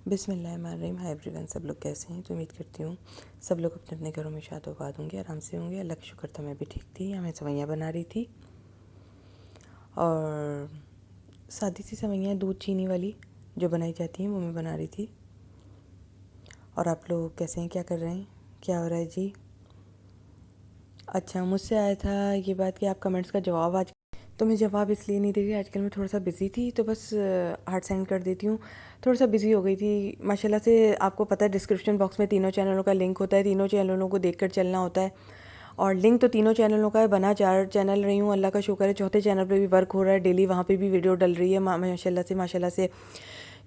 بسم اللہ الرحمن الرحیم. High every one. سب لوگ کیسے ہیں؟ تو امید کرتی ہوں سب لوگ اپنے اپنے گھروں میں شاد و آباد ہوں گے, آرام سے ہوں گے. اللہ کا شکر تھا میں بھی ٹھیک تھی. ہمیں سوئیاں بنا رہی تھی, اور سادی سی سوئیاں دودھ چینی والی جو بنائی جاتی ہیں وہ میں بنا رہی تھی. اور آپ لوگ کیسے ہیں؟ کیا کر رہے ہیں؟ کیا ہو رہا ہے جی؟ اچھا, مجھ سے آیا تھا یہ بات کہ آپ کمنٹس کا جواب آج, تو میں جواب اس لیے نہیں دے رہی, آج کل میں تھوڑا سا بزی تھی تو بس ہارٹ سینڈ کر دیتی ہوں. تھوڑا سا بزی ہو گئی تھی ماشاء اللہ سے. آپ کو پتہ ہے ڈسکرپشن باکس میں تینوں چینلوں کا لنک ہوتا ہے, تینوں چینلوں کو دیکھ کر چلنا ہوتا ہے. اور لنک تو تینوں چینلوں کا ہے, بنا 4 چینل رہی ہوں, اللہ کا شکر ہے. چوتھے چینل پہ بھی ورک ہو رہا ہے ڈیلی, وہاں پہ بھی ویڈیو ڈل رہی ہے ماشاء اللہ سے.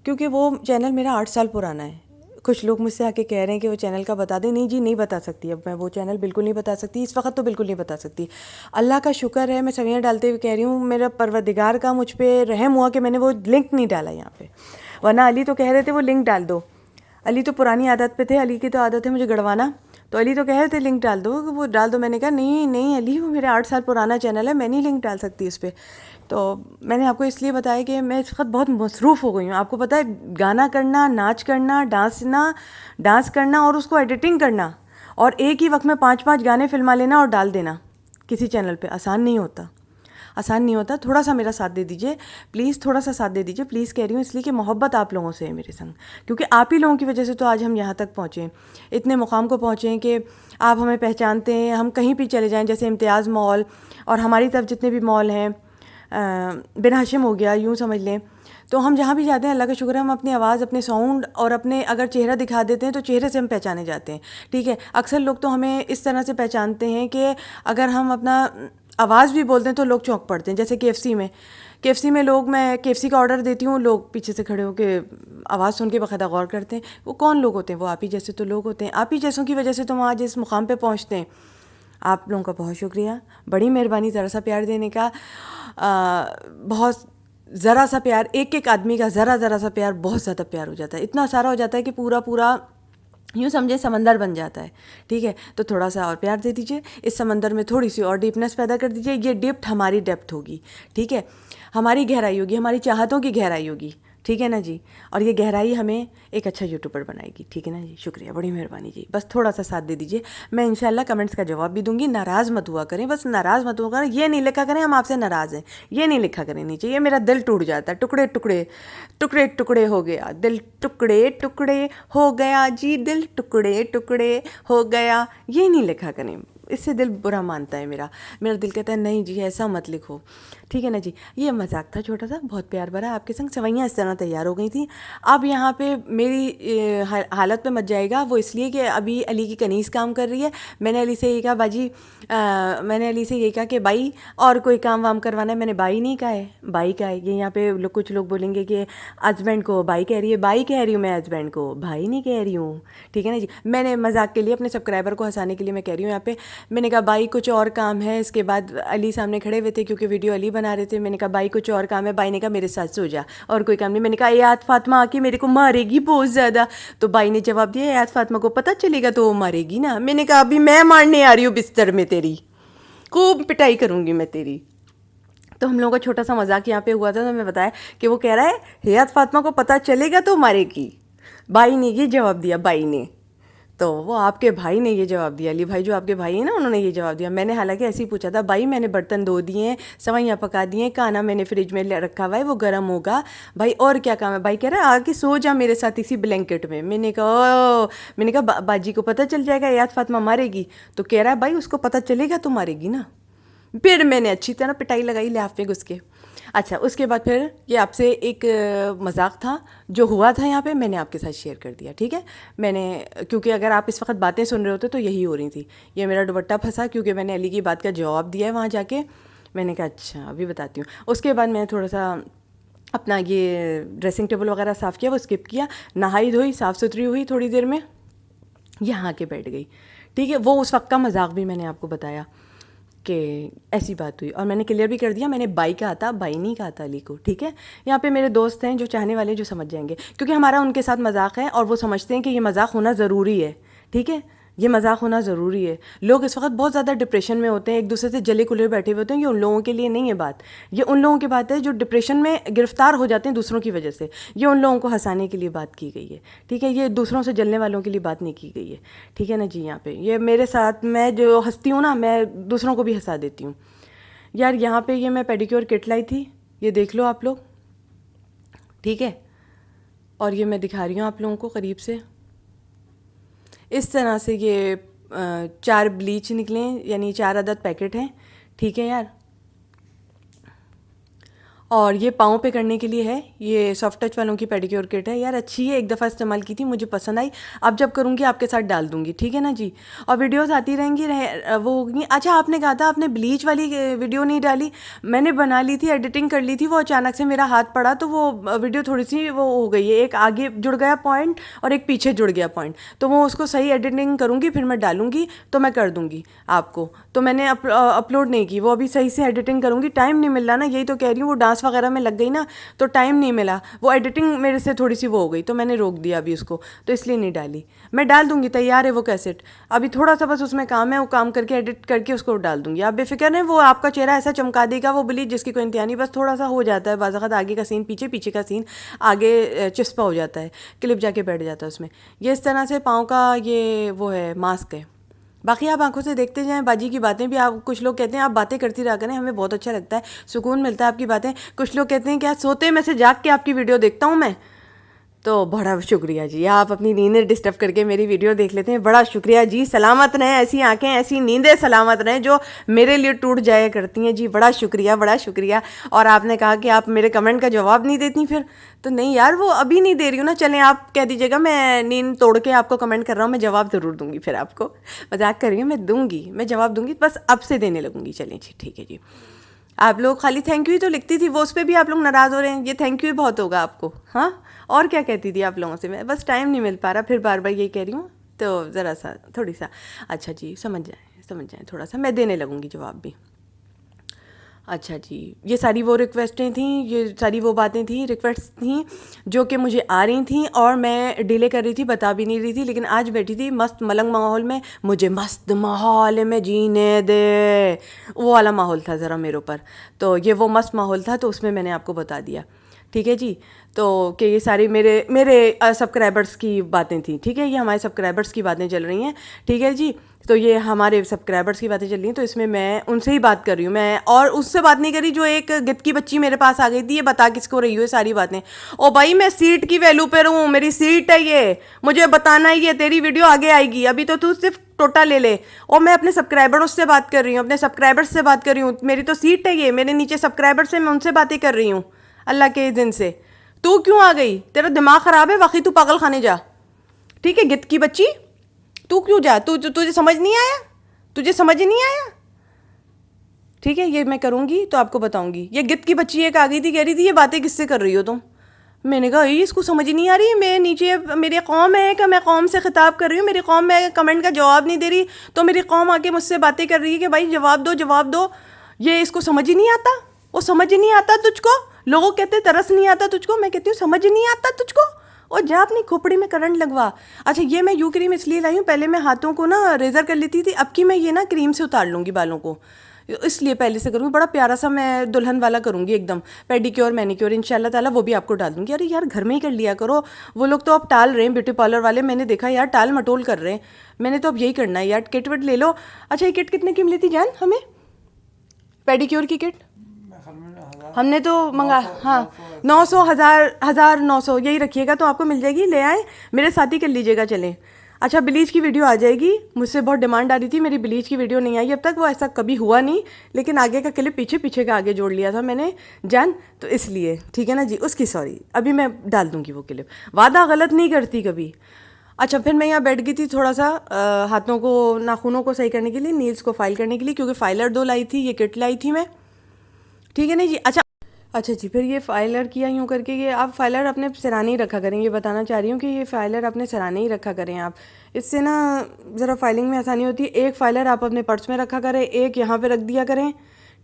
کیونکہ وہ چینل میرا 8 سال پرانا ہے. کچھ لوگ مجھ سے آ کے کہہ رہے ہیں کہ وہ چینل کا بتا دیں. نہیں جی, نہیں بتا سکتی. اب میں وہ چینل بالکل نہیں بتا سکتی, اس وقت تو بالکل نہیں بتا سکتی. اللہ کا شکر ہے, میں سویاں ڈالتے ہوئے کہہ رہی ہوں, میرا پروردگار کا مجھ پہ رحم ہوا کہ میں نے وہ لنک نہیں ڈالا یہاں پہ. ورنہ علی تو کہہ رہے تھے وہ لنک ڈال دو. علی تو پرانی عادت پہ تھے, علی کی تو عادت ہے مجھے گڑوانا. تو علی تو کہہ رہے تھے لنک ڈال دو, وہ ڈال دو. میں نے کہا نہیں علی, وہ میرا 8 سال پرانا چینل ہے, میں نہیں لنک ڈال سکتی اس پہ. تو میں نے آپ کو اس لیے بتایا کہ میں اس وقت بہت مصروف ہو گئی ہوں. آپ کو پتہ ہے گانا کرنا, ناچ کرنا, ڈانس کرنا اور اس کو ایڈیٹنگ کرنا, اور ایک ہی وقت میں 5 گانے فلما لینا اور ڈال دینا کسی چینل پہ, آسان نہیں ہوتا. تھوڑا سا میرا ساتھ دے دیجیے پلیز, تھوڑا سا ساتھ دے دیجیے پلیز. کہہ رہی ہوں اس لیے کہ محبت آپ لوگوں سے ہے میرے سنگ, کیونکہ آپ ہی لوگوں کی وجہ سے تو آج ہم یہاں تک پہنچے, اتنے مقام کو پہنچے کہ آپ ہمیں پہچانتے ہیں. ہم کہیں بھی چلے جائیں, جیسے امتیاز مال اور ہماری طرف جتنے بھی مال ہیں, بن ہاشم ہو گیا, یوں سمجھ لیں, تو ہم جہاں بھی جاتے ہیں اللہ کا شکر ہے ہم اپنی آواز, اپنے ساؤنڈ اور اپنے اگر چہرہ دکھا دیتے ہیں تو چہرے سے ہم پہچانے جاتے ہیں. ٹھیک ہے, اکثر لوگ تو ہمیں اس طرح سے پہچانتے ہیں کہ اگر ہم اپنا آواز بھی بولتے ہیں تو لوگ چونک پڑتے ہیں. جیسے کے ایف سی میں لوگ, میں کے ایف سی کا آرڈر دیتی ہوں, لوگ پیچھے سے کھڑے ہو کے آواز سن کے باقاعدہ غور کرتے ہیں. وہ کون لوگ ہوتے ہیں؟ وہ آپ ہی جیسے تو لوگ ہوتے ہیں. آپ ہی جیسوں کی وجہ سے تو ہم آج اس مقام پہ پہنچتے ہیں. آپ لوگوں کا بہت شکریہ, بڑی مہربانی ذرا سا پیار دینے کا. بہت ذرا سا پیار, ایک آدمی کا ذرا سا پیار بہت زیادہ پیار ہو جاتا ہے. اتنا سارا ہو جاتا ہے کہ پورا یوں سمجھے سمندر بن جاتا ہے. ٹھیک ہے, تو تھوڑا سا اور پیار دے دیجیے, اس سمندر میں تھوڑی سی اور ڈیپنس پیدا کر دیجیے. یہ ڈیپتھ ہماری ڈیپتھ ہوگی. ٹھیک ہے, ہماری گہرائی ہوگی, ہماری چاہتوں کی گہرائی ہوگی. ٹھیک ہے نا جی, اور یہ گہرائی ہمیں ایک اچھا یوٹیوبر بنائے گی. ٹھیک ہے نا جی, شکریہ, بڑی مہربانی جی. بس تھوڑا سا ساتھ دے دیجیے, میں انشاءاللہ کمنٹس کا جواب بھی دوں گی. ناراض مت ہوا کریں, بس ناراض مت ہوا کریں. یہ نہیں لکھا کریں ہم آپ سے ناراض ہیں, یہ نہیں لکھا کریں نیچے. یہ میرا دل ٹوٹ جاتا ہے, ٹکڑے ہو گیا دل, ٹکڑے ہو گیا جی دل, ٹکڑے ہو گیا. یہ نہیں لکھا کریں, اس سے دل برا مانتا ہے میرا دل کہتا ہے نہیں جی ایسا مت لکھو. ٹھیک ہے نا جی, یہ مذاق تھا چھوٹا سا, بہت پیار بھرا. آپ کے سنگ سوئیاں اس طرح تیار ہو گئی تھیں. اب یہاں پہ میری حالت پہ مت جائے گا, وہ اس لیے کہ ابھی علی کی کنیز کام کر رہی ہے. میں نے علی سے یہ کہا باجی, میں نے علی سے یہ کہا کہ بھائی اور کوئی کام وام کروانا ہے. میں نے بائی نہیں کہا ہے, بائی کا ہے. یہ یہاں پہ کچھ لوگ بولیں گے کہ ہسبینڈ کو بائی کہہ رہی ہے. بائی کہہ رہی ہوں میں, ہسبینڈ کو بھائی نہیں کہہ رہی ہوں. ٹھیک ہے نا جی, میں نے مذاق کے لیے اپنے سبسکرائبر کو ہنسانے کے لیے میں کہہ رہی ہوں یہاں پہ. میں نے کہا بائی کچھ اور کام ہے. اس کے بعد علی سامنے کھڑے ہوئے تھے کیونکہ ویڈیو علی بنا رہے تھے. میں نے کہا بائی کچھ اور کام ہے. بائی نے کہا میرے ساتھ سو جا, اور کوئی کام نہیں. میں نے کہا ایات فاطمہ آ کے میرے کو مارے گی بہت زیادہ. تو بائی نے جواب دیا ایات فاطمہ کو پتہ چلے گا تو وہ مارے گی نا. میں نے کہا ابھی میں مارنے آ رہی ہوں بستر میں, تیری خوب پٹائی کروں گی میں تیری. تو ہم لوگوں کا چھوٹا سا مذاق یہاں پہ ہوا تھا. تو میں بتایا کہ وہ کہہ رہا ہے حیات فاطمہ کو پتہ چلے گا تو مارے گی. بائی نے یہ جواب دیا, بائی نے. تو وہ آپ کے بھائی نے یہ جواب دیا, علی بھائی جو آپ کے بھائی ہیں نا, انہوں نے یہ جواب دیا. میں نے حالانکہ ایسے ہی پوچھا تھا, بھائی میں نے برتن دھو دیے ہیں, سوئیاں پکا دی ہیں, کھانا میں نے فریج میں رکھا ہوا ہے, وہ گرم ہوگا بھائی, اور کیا کام ہے. بھائی کہہ رہا ہے آ کے سو جا میرے ساتھ اسی بلینکٹ میں. میں نے کہا باجی کو پتہ چل جائے گا ایات فاطمہ مارے گی. تو کہہ رہا ہے بھائی اس کو پتہ چلے گا تو مارے گی نا. پھر میں نے اچھی طرح پٹائی لگائی لحاف میں گھس کے. اچھا, اس کے بعد پھر یہ آپ سے ایک مذاق تھا جو ہوا تھا یہاں پہ, میں نے آپ کے ساتھ شیئر کر دیا. ٹھیک ہے, میں نے, کیونکہ اگر آپ اس وقت باتیں سن رہے ہوتے تو یہی ہو رہی تھی. یہ میرا دوپٹہ پھنسا کیونکہ میں نے علی کی بات کا جواب دیا ہے وہاں جا کے. میں نے کہا اچھا ابھی بتاتی ہوں. اس کے بعد میں تھوڑا سا اپنا یہ ڈریسنگ ٹیبل وغیرہ صاف کیا, وہ اسکپ کیا, نہائی دھوئی, صاف ستھری ہوئی تھوڑی دیر میں, یہاں آ کے بیٹھ گئی. ٹھیک ہے, وہ اس وقت کا مذاق بھی میں نے آپ کو بتایا کہ ایسی بات ہوئی. اور میں نے کلیئر بھی کر دیا, میں نے بائی کہا تھا, بائی نہیں کہا تھا علی کو. ٹھیک ہے, یہاں پہ میرے دوست ہیں جو چاہنے والے جو سمجھ جائیں گے, کیونکہ ہمارا ان کے ساتھ مذاق ہے اور وہ سمجھتے ہیں کہ یہ مذاق ہونا ضروری ہے. ٹھیک ہے, یہ مذاق ہونا ضروری ہے. لوگ اس وقت بہت زیادہ ڈپریشن میں ہوتے ہیں, ایک دوسرے سے جلے کلے بیٹھے ہوئے ہوتے ہیں. یہ ان لوگوں کے لیے نہیں ہے بات, یہ ان لوگوں کی بات ہے جو ڈپریشن میں گرفتار ہو جاتے ہیں دوسروں کی وجہ سے. یہ ان لوگوں کو ہنسانے کے لیے بات کی گئی ہے, ٹھیک ہے. یہ دوسروں سے جلنے والوں کے لیے بات نہیں کی گئی ہے, ٹھیک ہے نا جی. یہاں پہ یہ میرے ساتھ میں جو ہنستی ہوں نا, میں دوسروں کو بھی ہنسا دیتی ہوں یار. یہاں پہ یہ میں پیڈیکیور کٹ لائی تھی, یہ دیکھ لو آپ لوگ, ٹھیک ہے. اور یہ میں دکھا رہی ہوں آپ لوگوں کو قریب سے. اس طرح سے یہ 4 بلیچ نکلیں, یعنی 4 عدد پیکٹ ہیں, ٹھیک ہے یار. اور یہ پاؤں پہ کرنے کے لیے ہے, یہ سافٹ ٹچ والوں کی پیڈیکیور کٹ ہے یار. اچھی ہے, ایک دفعہ استعمال کی تھی, مجھے پسند آئی. اب جب کروں گی آپ کے ساتھ ڈال دوں گی, ٹھیک ہے نا جی. اور ویڈیوز آتی رہیں گی, وہ ہوگی. اچھا آپ نے کہا تھا آپ نے بلیچ والی ویڈیو نہیں ڈالی, میں نے بنا لی تھی, ایڈیٹنگ کر لی تھی, وہ اچانک سے میرا ہاتھ پڑا تو وہ ویڈیو تھوڑی سی وہ ہو گئی ہے, ایک آگے جڑ گیا پوائنٹ اور ایک پیچھے جڑ گیا پوائنٹ. تو وہ اس کو صحیح ایڈیٹنگ کروں گی, پھر میں ڈالوں گی تو میں کر دوں گی آپ کو. تو میں نے اپلوڈ نہیں کی, وہ ابھی صحیح سے ایڈیٹنگ کروں گی. ٹائم نہیں مل رہا نا, یہی تو کہہ رہی ہوں. وہ ڈانس وغیرہ میں لگ گئی نا تو ٹائم نہیں ملا, وہ ایڈیٹنگ میرے سے تھوڑی سی وہ ہو گئی تو میں نے روک دیا ابھی اس کو, تو اس لیے نہیں ڈالی. میں ڈال دوں گی, تیار ہے وہ کیسٹ. ابھی تھوڑا سا بس اس میں کام ہے, وہ کام کر کے ایڈٹ کر کے اس کو ڈال دوں گی. آپ بے فکر نہیں, وہ آپ کا چہرہ ایسا چمکا دے گا وہ بلیچ جس کی کوئی انتہا نہیں. بس تھوڑا سا ہو جاتا ہے بعض اوقات آگے کا سین پیچھے, پیچھے کا سین آگے چسپا ہو جاتا ہے, کلپ جا کے بیٹھ جاتا ہے اس میں. یہ اس طرح سے پاؤں کا یہ وہ ہے ماسک ہے. باقی آپ آنکھوں سے دیکھتے جائیں. باجی کی باتیں بھی آپ, کچھ لوگ کہتے ہیں آپ باتیں کرتی رہا کریں, ہمیں بہت اچھا لگتا ہے, سکون ملتا ہے آپ کی باتیں. کچھ لوگ کہتے ہیں کیا سوتے میں سے جاگ کے آپ کی ویڈیو دیکھتا ہوں میں, تو بڑا شکریہ جی. آپ اپنی نیندیں ڈسٹرب کر کے میری ویڈیو دیکھ لیتے ہیں, بڑا شکریہ جی. سلامت رہیں ایسی آنکھیں, ایسی نیندیں سلامت رہیں جو میرے لیے ٹوٹ جایا کرتی ہیں جی. بڑا شکریہ, بڑا شکریہ. اور آپ نے کہا کہ آپ میرے کمنٹ کا جواب نہیں دیتی پھر, تو نہیں یار وہ ابھی نہیں دے رہی ہوں نا. چلیں آپ کہہ دیجیے گا میں نیند توڑ کے آپ کو کمنٹ کر رہا ہوں, میں جواب ضرور دوں گی. پھر آپ کو مذاق کر رہی ہوں, میں دوں گی, میں جواب دوں گی, بس اب سے دینے لگوں گی. چلیں جی ٹھیک ہے جی. آپ لوگ خالی تھینک یو ہی تو لکھتی تھی, وہ اس پہ بھی آپ لوگ ناراض ہو رہے ہیں. یہ تھینک یو ہی بہت ہوگا آپ کو, ہاں. اور کیا کہتی تھی آپ لوگوں سے میں, بس ٹائم نہیں مل پا رہا, پھر بار بار یہی کہہ رہی ہوں. تو ذرا سا تھوڑی سا اچھا جی سمجھ جائیں تھوڑا سا, میں دینے لگوں گی جواب بھی. اچھا جی, یہ ساری وہ ریکویسٹیں تھیں, یہ ساری وہ باتیں تھیں, ریکویسٹ تھیں جو کہ مجھے آ رہی تھیں اور میں ڈیلے کر رہی تھی, بتا بھی نہیں رہی تھی. لیکن آج بیٹھی تھی مست ملنگ ماحول میں, مجھے مست ماحول میں جینے دے, وہ والا ماحول تھا ذرا میرے اوپر. تو یہ وہ مست ماحول تھا, تو اس میں نے آپ کو بتا دیا, ٹھیک ہے جی. تو کہ یہ ساری میرے سبسکرائبرس کی باتیں تھیں, ٹھیک ہے. یہ ہمارے سبسکرائبرس کی باتیں چل رہی ہیں, ٹھیک ہے جی. تو یہ ہمارے سبسکرائبرس کی باتیں چل رہی ہیں, تو اس میں ان سے ہی بات کر رہی ہوں میں, اور اس سے بات نہیں کری جو ایک گت کی بچی میرے پاس آ گئی تھی. یہ بتا کس کو رہی ہو یہ ساری باتیں؟ او بھائی میں سیٹ کی ویلو پہ رہوں, میری سیٹ ہے یہ, مجھے بتانا ہی ہے, تیری ویڈیو آگے آئے گی. ابھی تو صرف ٹوٹا لے لے. اور میں اپنے سبسکرائبرس سے بات کر رہی ہوں, اپنے سبسکرائبرس سے بات کر رہی ہوں. میری تو سیٹ ہے یہ, میرے نیچے سبسکرائبرس ہیں, میں ان سے باتیں کر رہی ہوں اللہ کے دن سے. تو کیوں آ گئی؟ تیرا دماغ خراب ہے واقعی, تو پاگل خانے جا, ٹھیک ہے گت کی بچی. تو کیوں جا, تجھے سمجھ نہیں آیا, تجھے سمجھ نہیں آیا, ٹھیک ہے. یہ میں کروں گی تو آپ کو بتاؤں گی. یہ گت کی بچی ایک آ گئی تھی, کہہ رہی تھی یہ باتیں کس سے کر رہی ہو تم. میں نے کہا اس کو سمجھ نہیں آ رہی, میں نیچے میری قوم ہے کہ میں قوم سے خطاب کر رہی ہوں, میری قوم میں کمنٹ کا جواب نہیں دے رہی, تو میری قوم آ کے مجھ سے باتیں کر رہی ہے کہ بھائی جواب دو جواب دو. یہ اس کو سمجھ ہی نہیں آتا, وہ سمجھ نہیں آتا تجھ کو. لوگوں کہتے ترس نہیں آتا تجھ کو, میں کہتی ہوں سمجھ نہیں آتا تجھ کو, اور جا اپنی کھوپڑی میں کرنٹ لگوا. اچھا یہ میں یو کریم اس لیے لائی ہوں, پہلے میں ہاتھوں کو نا ریزر کر لیتی تھی, اب کی میں یہ نا کریم سے اتار لوں گی بالوں کو, اس لیے پہلے سے کروں گی. بڑا پیارا سا میں دلہن والا کروں گی ایک دم, پیڈیکیور مینیکیور ان شاء اللہ تعالیٰ, وہ بھی آپ کو ڈال دوں گی. ارے یار گھر میں ہی کر لیا کرو, وہ لوگ تو اب ٹال رہے ہیں بیوٹی پارلر والے, میں نے دیکھا یار ٹال مٹول کر رہے ہیں. میں نے تو اب یہی کرنا ہے یار, کٹ وٹ لے لو. اچھا یہ کٹ کتنے کی ملی تھی جان ہمیں, پیڈیکیور کی کٹ؟ ہم نے تو منگا, ہاں 900 1900 یہی رکھیے گا تو آپ کو مل جائے گی, لے آئیں, میرے ساتھ ہی کر لیجیے گا. چلیں اچھا بلیچ کی ویڈیو آ جائے گی, مجھ سے بہت ڈیمانڈ آ رہی تھی, میری بلیچ کی ویڈیو نہیں آئی اب تک, وہ ایسا کبھی ہوا نہیں, لیکن آگے کا کلپ پیچھے پیچھے کا آگے جوڑ لیا تھا میں نے جان, تو اس لیے ٹھیک ہے نا جی. اس کی سوری, ابھی میں ڈال دوں گی وہ کلپ, وعدہ غلط نہیں کرتی کبھی. اچھا پھر میں یہاں بیٹھ گئی تھی تھوڑا سا ہاتھوں کو ناخنوں کو صحیح کرنے کے لیے, نیلز کو فائل کرنے کے لیے, کیونکہ فائلر 2 لائی تھی, یہ کٹ لائی تھی میں, ٹھیک ہے نا جی. اچھا جی پھر یہ فائلر کیا یوں کر کے, یہ آپ فائلر اپنے سرانے ہی رکھا کریں, یہ بتانا چاہ رہی ہوں کہ یہ فائلر اپنے سرانے ہی رکھا کریں آپ, اس سے نا ذرا فائلنگ میں آسانی ہوتی ہے. ایک فائلر آپ اپنے پرس میں رکھا کریں, ایک یہاں پہ رکھ دیا کریں,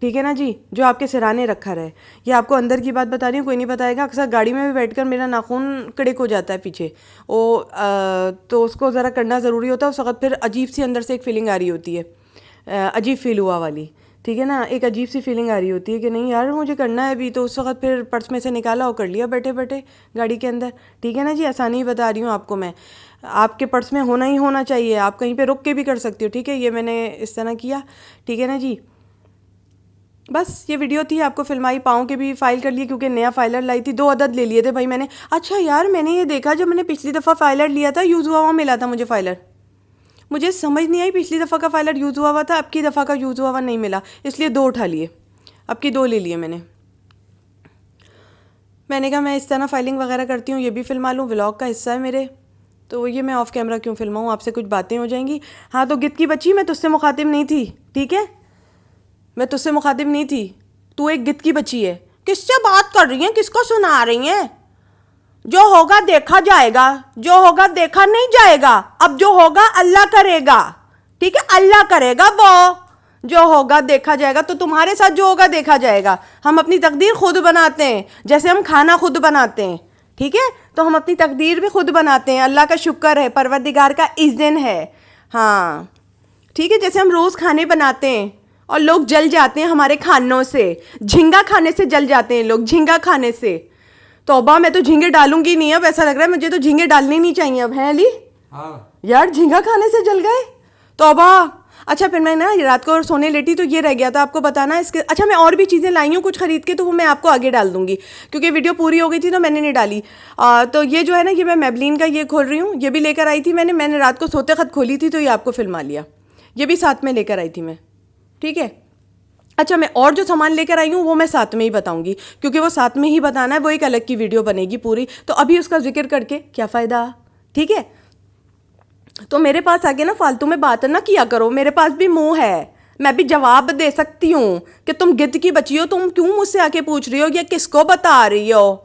ٹھیک ہے نا جی, جو آپ کے سرانے رکھا رہے. یہ آپ کو اندر کی بات بتا رہی ہوں, کوئی نہیں بتائے گا. اکثر گاڑی میں بھی بیٹھ کر میرا ناخن کڑک ہو جاتا ہے پیچھے, تو اس کو ذرا کرنا ضروری ہوتا ہے. اس وقت پھر عجیب سی اندر سے ایک فیلنگ آ رہی ہوتی ہے, عجیب فیل ہوا والی, ٹھیک ہے نا, ایک عجیب سی فیلنگ آ رہی ہوتی ہے کہ نہیں یار مجھے کرنا ہے ابھی. تو اس وقت پھر پرس میں سے نکالا اور کر لیا بیٹھے بیٹھے گاڑی کے اندر. ٹھیک ہے نا جی, آسانی بتا رہی ہوں آپ کو میں. آپ کے پرس میں ہونا ہی ہونا چاہیے, آپ کہیں پہ رک کے بھی کر سکتے ہو. ٹھیک ہے, یہ میں نے اس طرح کیا. ٹھیک ہے نا جی, بس یہ ویڈیو تھی آپ کو فلمائی. پاؤں کے بھی فائل کر لیے کیونکہ نیا فائلر لائی تھی, 2 عدد لے لیے تھے بھائی میں نے. اچھا یار میں نے یہ دیکھا جب میں نے پچھلی دفعہ فائلر لیا تھا یوز ہوا ہوا ملا تھا مجھے فائلر. مجھے سمجھ نہیں آئی, پچھلی دفعہ کا فائلر یوز ہوا ہوا تھا, اب کی دفعہ کا یوز ہوا ہوا نہیں ملا, اس لیے 2 اٹھا لیے. اب کی 2 لے لیے میں نے کہا میں اس طرح فائلنگ وغیرہ کرتی ہوں, یہ بھی فلما لوں, ولاگ کا حصہ ہے میرے. تو یہ میں آف کیمرہ کیوں فلماؤں, آپ سے کچھ باتیں ہو جائیں گی. ہاں تو گت کی بچی, میں تجھ سے مخاطب نہیں تھی. ٹھیک ہے, میں تجھ سے مخاطب نہیں تھی, تو ایک گت کی بچی ہے. کس سے بات کر رہی ہیں, کس کو سنا رہی ہیں؟ جو ہوگا دیکھا جائے گا, جو ہوگا دیکھا نہیں جائے گا. اب جو ہوگا اللہ کرے گا. ٹھیک ہے, اللہ کرے گا, وہ جو ہوگا دیکھا جائے گا. تو تمہارے ساتھ جو ہوگا دیکھا جائے گا. ہم اپنی تقدیر خود بناتے ہیں, جیسے ہم کھانا خود بناتے ہیں. ٹھیک ہے, تو ہم اپنی تقدیر بھی خود بناتے ہیں. اللہ کا شکر ہے, پروردگار کا اذن ہے. ہاں ٹھیک ہے, جیسے ہم روز کھانے بناتے ہیں اور لوگ جل جاتے ہیں ہمارے کھانوں سے. جھینگا کھانے سے جل جاتے ہیں لوگ, جھینگا کھانے سے. توبہ, میں تو جھینگے ڈالوں گی نہیں اب, ایسا لگ رہا ہے مجھے تو جھینگے ڈالنے نہیں چاہیے اب. ہیں علی یار, جھینگا کھانے سے جل گئے, توبہ. اچھا پھر میں نا رات کو سونے لیٹی تو یہ رہ گیا تھا آپ کو بتانا اس کے. اچھا میں اور بھی چیزیں لائی ہوں کچھ خرید کے, تو وہ میں آپ کو آگے ڈال دوں گی کیونکہ ویڈیو پوری ہو گئی تھی تو میں نے نہیں ڈالی. تو یہ جو ہے نا, یہ میں میبلین کا یہ کھول رہی ہوں, یہ بھی لے کر آئی تھی میں نے رات کو سوتے خط کھولی تھی تو یہ آپ کو فلما لیا. یہ بھی ساتھ میں لے کر آئی تھی میں. ٹھیک ہے, اچھا میں اور جو سامان لے کر آئی ہوں وہ میں ساتھ میں ہی بتاؤں گی کیونکہ وہ ساتھ میں ہی بتانا ہے, وہ ایک الگ کی ویڈیو بنے گی پوری. تو ابھی اس کا ذکر کر کے کیا فائدہ. ٹھیک ہے, تو میرے پاس آگے نا فالتو میں بات نہ کیا کرو, میرے پاس بھی منہ ہے, میں بھی جواب دے سکتی ہوں کہ تم گد کی بچی ہو, تم کیوں مجھ سے آ کے پوچھ رہی ہو یا کس کو بتا رہی ہو.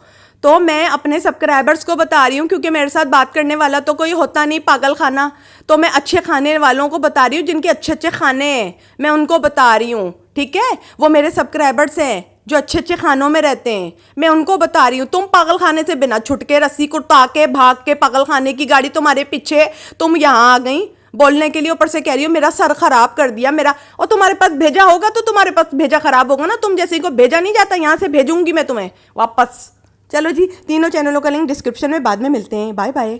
تو میں اپنے سبسکرائبرز کو بتا رہی ہوں کیونکہ میرے ساتھ بات کرنے والا تو کوئی ہوتا نہیں پاگل خانہ. تو میں اچھے کھانے والوں کو بتا رہی ہوں, جن کے اچھے اچھے کھانے ہیں میں ان کو بتا رہی ہوں. ٹھیک ہے, وہ میرے سبسکرائبرز ہیں جو اچھے اچھے خانوں میں رہتے ہیں, میں ان کو بتا رہی ہوں. تم پاگل خانے سے بنا چھٹ کے رسی کٹا کے بھاگ کے, پاگل خانے کی گاڑی تمہارے پیچھے, تم یہاں آ گئیں بولنے کے لیے, اوپر سے کہہ رہی ہو میرا سر خراب کر دیا میرا. اور تمہارے پاس بھیجا ہوگا تو تمہارے پاس بھیجا خراب ہوگا نا, تم جیسے کو بھیجا نہیں جاتا, یہاں سے بھیجوں گی میں تمہیں واپس. چلو جی, تینوں چینلوں کا لنک ڈسکرپشن میں بعد میں ملتے ہیں. Bye bye.